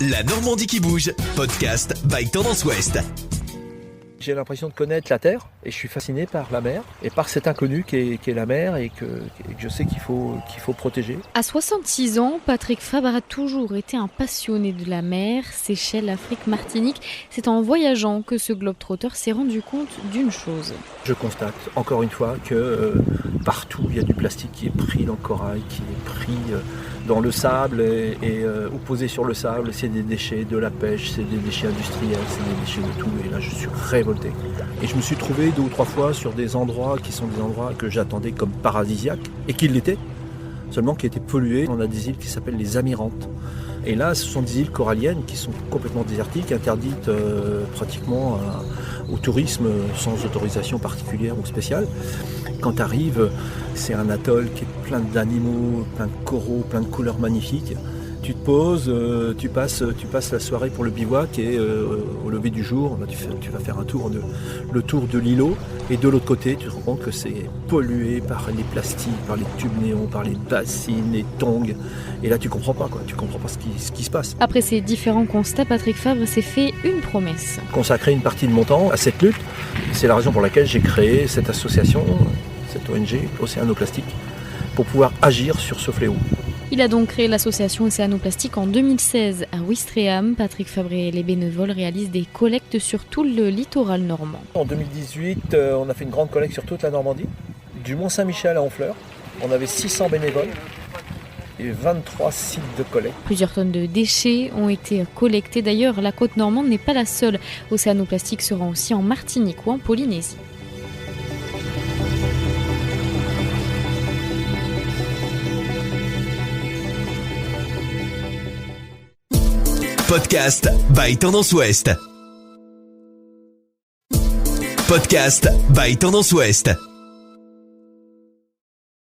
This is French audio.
La Normandie qui bouge, podcast by Tendance Ouest. J'ai l'impression de connaître la Terre et je suis fasciné par la mer et par cet inconnu qu'est la mer et que je sais qu'il faut protéger. À 66 ans, Patrick Fabre a toujours été un passionné de la mer, Seychelles, Afrique, Martinique. C'est en voyageant que ce globe-trotter s'est rendu compte d'une chose. Je constate encore une fois que partout il y a du plastique qui est pris dans le corail, qui est pris dans le sable ou posé sur le sable. C'est des déchets de la pêche, c'est des déchets industriels, c'est des déchets de tout. Et là je suis révolté. Et je me suis trouvé 2 ou 3 fois sur des endroits qui sont des endroits que j'attendais comme paradisiaques et qui l'étaient, seulement qui étaient pollués. On a des îles qui s'appellent les Amirantes. Et là, ce sont des îles coralliennes qui sont complètement désertiques, interdites pratiquement au tourisme sans autorisation particulière ou spéciale. Quand tu arrives, c'est un atoll qui est plein d'animaux, plein de coraux, plein de couleurs magnifiques. Tu te poses, tu passes la soirée pour le bivouac et au lever du jour, tu vas faire le tour de l'îlot. Et de l'autre côté, tu te rends compte que c'est pollué par les plastiques, par les tubes néons, par les bassines, les tongs. Et là, tu comprends pas, tu comprends pas ce qui se passe. Après ces différents constats, Patrick Fabre s'est fait une promesse. Consacrer une partie de mon temps à cette lutte, c'est la raison pour laquelle j'ai créé cette association, cette ONG, Océanoplastique, pour pouvoir agir sur ce fléau. Il a donc créé l'association Océanoplastique en 2016 à Ouistreham. Patrick Fabre et les bénévoles réalisent des collectes sur tout le littoral normand. En 2018, on a fait une grande collecte sur toute la Normandie, du Mont-Saint-Michel à Honfleur. On avait 600 bénévoles et 23 sites de collecte. Plusieurs tonnes de déchets ont été collectés. D'ailleurs, la côte normande n'est pas la seule. Océanoplastique se rend aussi en Martinique ou en Polynésie. Podcast by Tendance Ouest. Podcast by Tendance Ouest.